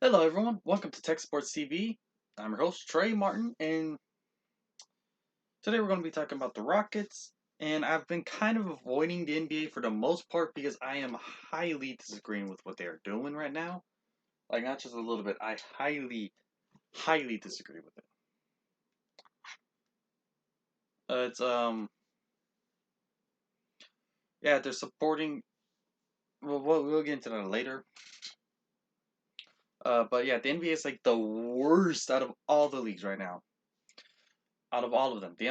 Hello, everyone. Welcome to Tech Sports TV. I'm your host, Trey Martin, and today we're going to be talking about the Rockets. And I've been kind of avoiding the NBA for the most part because I am highly disagreeing with what they are doing right now. Like, not just a little bit, I highly disagree with it. It's, yeah, they're supporting, well, we'll get into that later. But yeah, the NBA is like the worst out of all the leagues right now. Out of all of them. The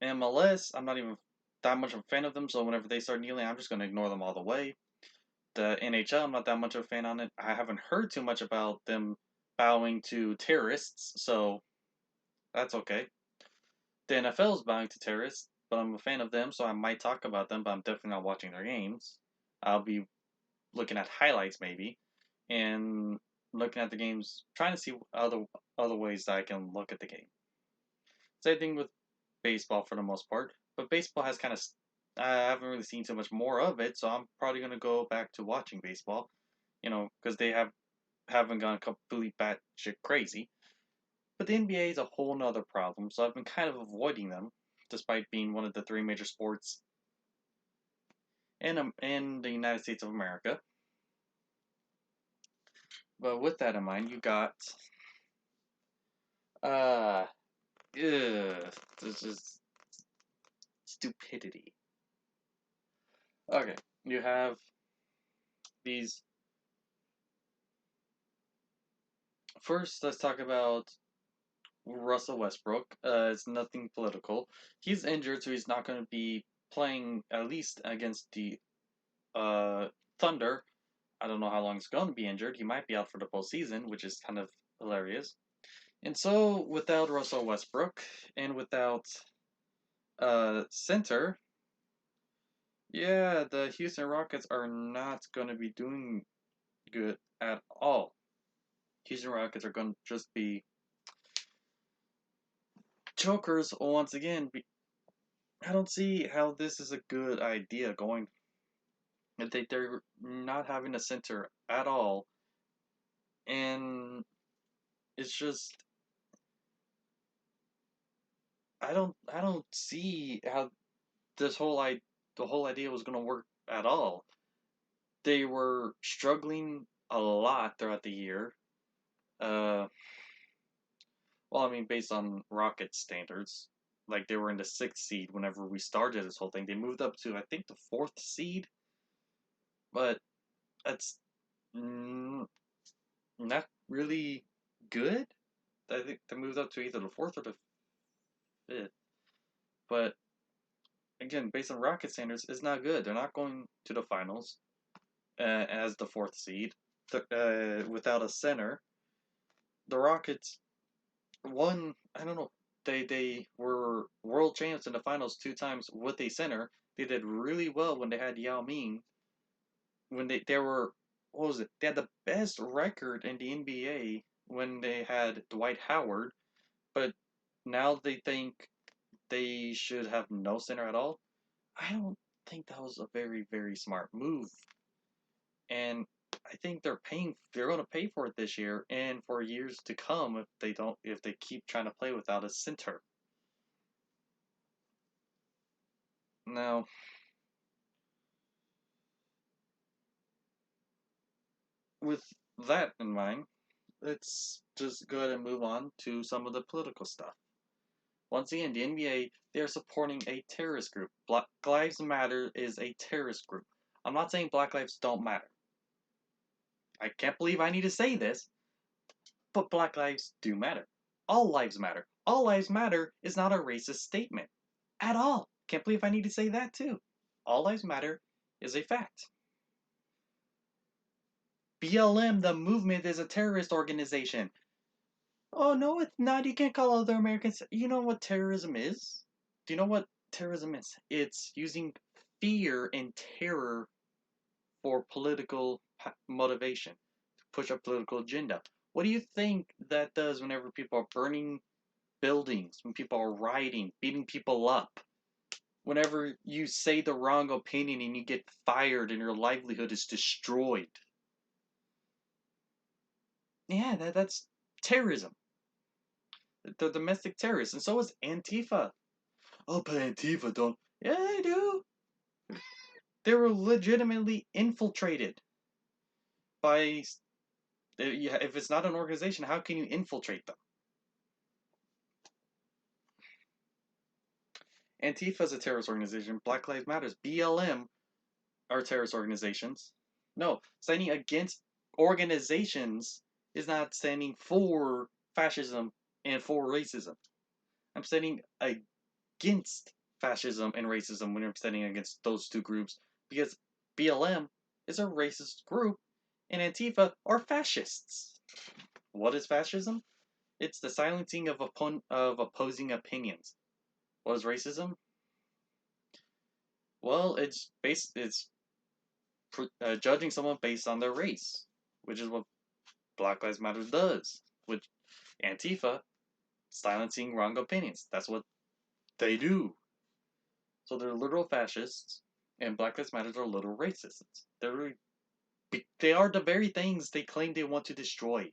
MLS, I'm not even that much of a fan of them, so whenever they start kneeling, I'm just going to ignore them all the way. The NHL, I'm not that much of a fan on it. I haven't heard too much about them bowing to terrorists, so that's okay. The NFL is bowing to terrorists, but I'm a fan of them, so I might talk about them, but I'm definitely not watching their games. I'll be looking at highlights maybe, and looking at the games, trying to see other ways that I can look at the game. Same thing with baseball for the most part, but baseball has kind of I haven't really seen too much more of it, so I'm probably gonna go back to watching baseball, because they haven't gone completely batshit crazy. But the NBA is a whole nother problem, so I've been kind of avoiding them, despite being one of the three major sports in the United States of America. But with that in mind, you got uh, this is stupidity. Okay, you have these. First, let's talk about Russell Westbrook. It's nothing political. He's injured, so he's not going to be playing at least against the uh, Thunder. I don't know how long he's going to be injured. He might be out for the postseason, which is kind of hilarious. And so, without Russell Westbrook and without center, yeah, the Houston Rockets are not going to be doing good at all. Houston Rockets are going to just be chokers once again. I don't see how this is a good idea going. If they're not having a center at all, and it's just I don't see how the whole idea was going to work at all. They were struggling a lot throughout the year. Uh, well, I mean, based on Rocket standards, like they were in the sixth seed whenever we started this whole thing. They moved up to I think the fourth seed, but that's not really good. I think they moved up to either the fourth or the fifth. But again, based on Rocket standards, it's not good. They're not going to the finals as the fourth seed without a center. The Rockets won. I don't know. They were world champs in the finals two times with a center. They did really well when they had Yao Ming. When they were, what was it? They had the best record in the NBA when they had Dwight Howard. But now they think they should have no center at all. I don't think that was a very, very smart move. And I think they're going to pay for it this year and for years to come if they keep trying to play without a center. Now, with that in mind, let's just go ahead and move on to some of the political stuff. Once again, the NBA, they're supporting a terrorist group. Black Lives Matter is a terrorist group. I'm not saying Black Lives don't matter. I can't believe I need to say this, but Black lives do matter. All lives matter. All lives matter is not a racist statement. At all. Can't believe I need to say that too. All lives matter is a fact. BLM, the movement, is a terrorist organization. Oh, no, it's not. You can't call other Americans. You know what terrorism is? Do you know what terrorism is? It's using fear and terror for political motivation, to push a political agenda. What do you think that does whenever people are burning buildings, when people are rioting, beating people up? Whenever you say the wrong opinion and you get fired and your livelihood is destroyed? Yeah, that's terrorism. They're domestic terrorists, and so is Antifa. Oh, but Antifa don't. Yeah, they do. They were legitimately infiltrated by. If it's not an organization, how can you infiltrate them? Antifa is a terrorist organization. Black Lives Matters, BLM, are terrorist organizations. No, standing against organizations is not standing for fascism and for racism. I'm standing against fascism and racism when I'm standing against those two groups because BLM is a racist group and Antifa are fascists. What is fascism? It's the silencing of opposing opinions. What is racism? Well, it's judging someone based on their race, which is what Black Lives Matter does. Which Antifa silencing wrong opinions. That's what they do. So they're literal fascists, and Black Lives Matter are literal racists. They are the very things they claim they want to destroy.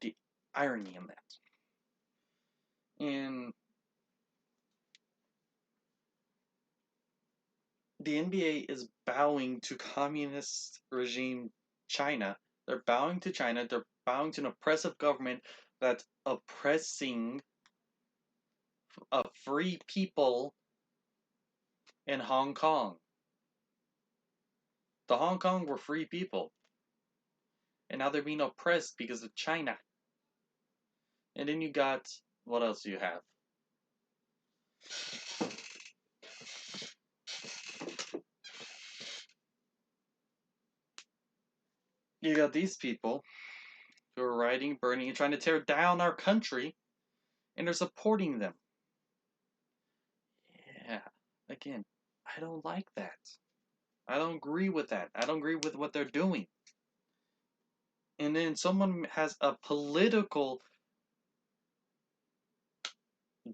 The irony in that. And the NBA is bowing to communist regime China. They're bowing to China. They're bowing to an oppressive government that's oppressing free people in Hong Kong. The Hong Kong were free people, and now they're being oppressed because of China. And then you got what else do you have? You got these people who are rioting, burning, and trying to tear down our country, and they're supporting them. Yeah, again, I don't like that. I don't agree with that. I don't agree with what they're doing. And then someone has a political.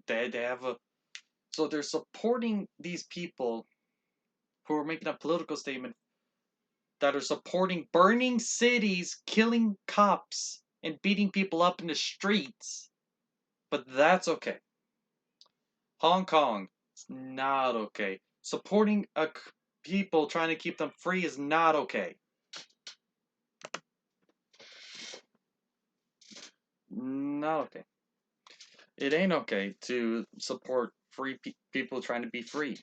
They have a. So they're supporting these people who are making a political statement that are supporting burning cities, killing cops, and beating people up in the streets. But that's okay. Hong Kong, it's not okay. Supporting people trying to keep them free is not okay. Not okay. It ain't okay to support free people trying to be free.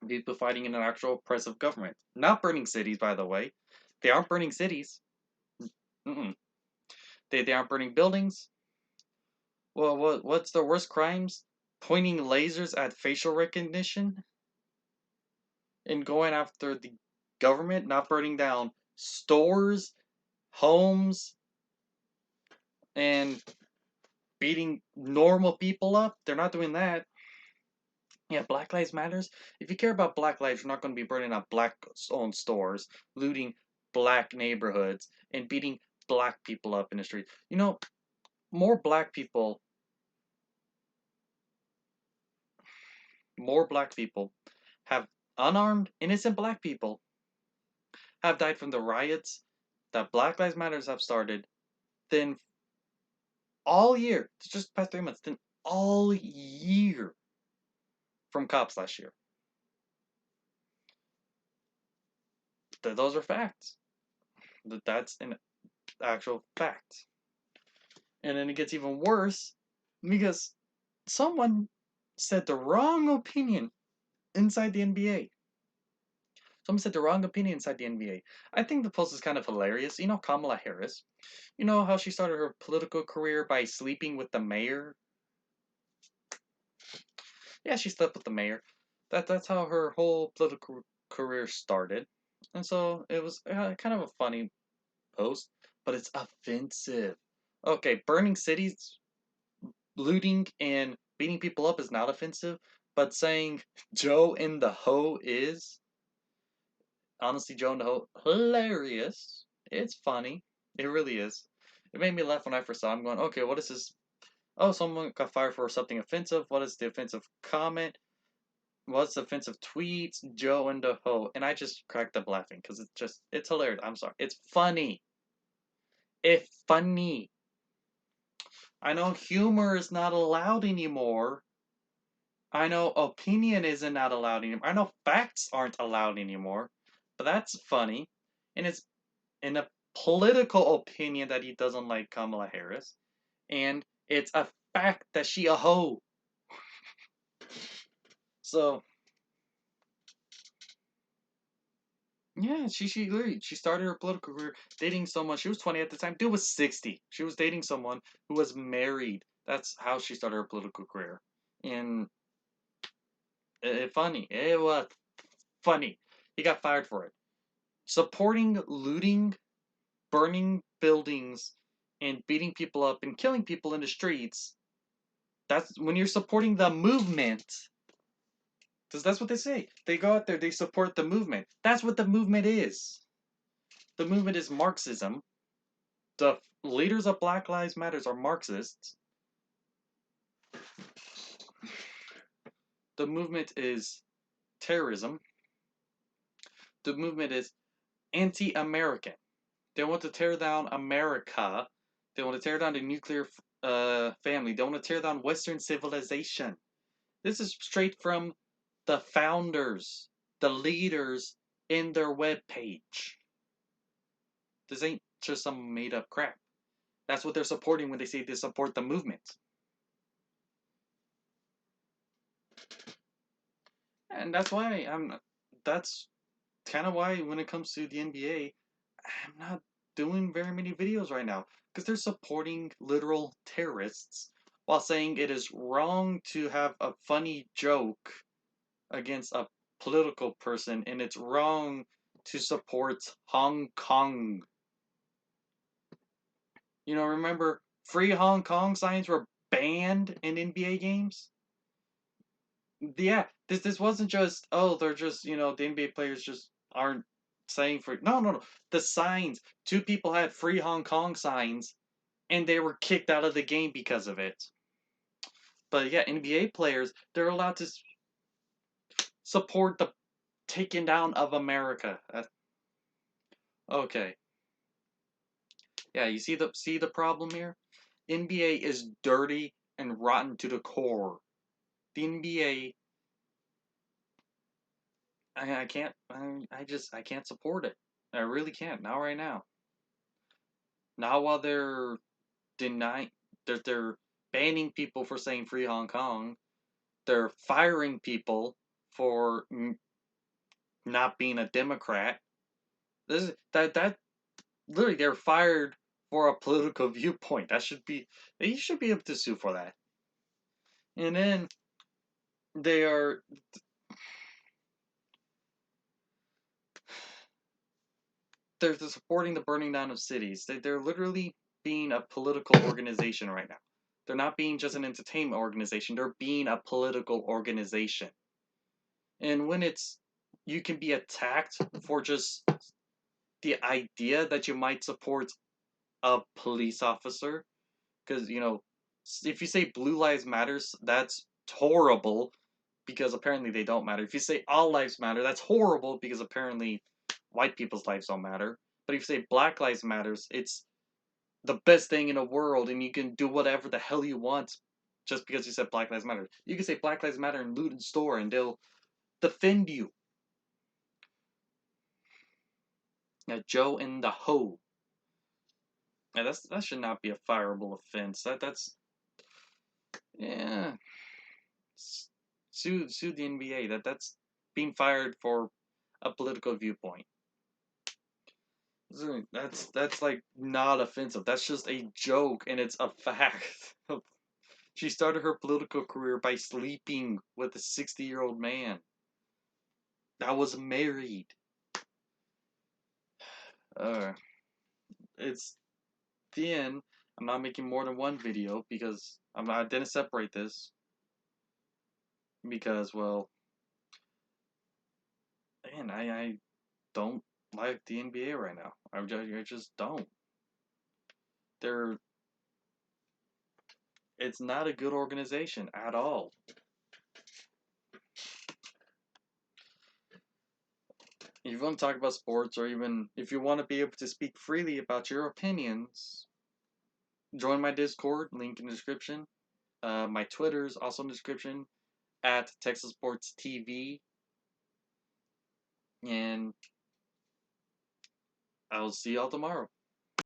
People fighting in an actual oppressive government. Not burning cities, by the way. They aren't burning cities. Mm-mm. They aren't burning buildings. Well, what's the worst crimes? Pointing lasers at facial recognition and going after the government, not burning down stores, homes, and beating normal people up. They're not doing that. Yeah, Black Lives Matters. If you care about Black lives, you're not going to be burning up Black-owned stores, looting Black neighborhoods, and beating Black people up in the street. You know, more Black people, more Black people have unarmed, innocent Black people have died from the riots that Black Lives Matters have started than all year. It's just past 3 months. Than all year from cops last year. Those are facts. That's an actual fact. And then it gets even worse because someone said the wrong opinion inside the NBA. Someone said the wrong opinion inside the NBA. I think the post is kind of hilarious. You know Kamala Harris? You know how she started her political career by sleeping with the mayor? Yeah, she slept with the mayor. That's how her whole political career started. And so it was kind of a funny post, but it's offensive. Okay, burning cities, looting, and beating people up is not offensive, but saying Joe in the Ho is, honestly, Joe in the Ho, hilarious. It's funny. It really is. It made me laugh when I first saw it. I'm going, okay, what is this? Oh, someone got fired for something offensive. What is the offensive comment? What's the offensive tweets? Joe in the Ho. And I just cracked up laughing because it's hilarious. I'm sorry. It's funny. If funny. I know humor is not allowed anymore. I know opinion isn't not allowed anymore. I know facts aren't allowed anymore. But that's funny. And it's in a political opinion that he doesn't like Kamala Harris. And it's a fact that she a hoe. So yeah, she agreed. She started her political career dating someone. She was 20 at the time. Dude was 60. She was dating someone who was married. That's how she started her political career. And funny. It was funny. He got fired for it. Supporting looting, burning buildings, and beating people up and killing people in the streets. That's when you're supporting the movement. Because that's what they say. They go out there, they support the movement. That's what the movement is. The movement is Marxism. The leaders of Black Lives Matters are Marxists. The movement is terrorism. The movement is anti-American. They want to tear down America. They want to tear down the nuclear family. They want to tear down Western civilization. This is straight from the founders, the leaders in their webpage. This ain't just some made up crap. That's what they're supporting when they say they support the movement. And that's why that's kind of why when it comes to the NBA, I'm not doing very many videos right now because they're supporting literal terrorists while saying it is wrong to have a funny joke against a political person and it's wrong to support Hong Kong. You know, remember free Hong Kong signs were banned in NBA games? Yeah, this wasn't just they're just the NBA players just aren't saying for no. The signs, two people had free Hong Kong signs and they were kicked out of the game because of it. But yeah, NBA players, they're allowed to support the taking down of America. Okay. Yeah, you see the problem here? NBA is dirty and rotten to the core. The NBA I can't I can't support it. I really can't. Not right now. Not while they're denying they're banning people for saying free Hong Kong. They're firing people for not being a Democrat. This is, that literally they're fired for a political viewpoint. That should be you should be able to sue for that. And then they are they're supporting the burning down of cities. They're literally being a political organization right now. They're not being just an entertainment organization. They're being a political organization. And when it's you can be attacked for just the idea that you might support a police officer, because if you say blue lives matters, that's horrible because apparently they don't matter. If you say all lives matter, that's horrible because apparently white people's lives don't matter. But if you say black lives matters, it's the best thing in the world and you can do whatever the hell you want just because you said black lives matter. You can say black lives matter in loot and store and they'll defend you. Now, Joe and the hoe. Yeah, that should not be a fireable offense. That's yeah. Sue the NBA. That's being fired for a political viewpoint. That's like not offensive. That's just a joke and it's a fact. She started her political career by sleeping with a 60-year-old man that was married. Uh, it's then I'm not making more than one video because I didn't separate this because well, man, I don't like the NBA right now. I just don't. They're it's not a good organization at all. if you want to talk about sports, or even if you want to be able to speak freely about your opinions, join my Discord, link in the description. My Twitter's also in the description, at Texas Sports TV. And I'll see y'all tomorrow.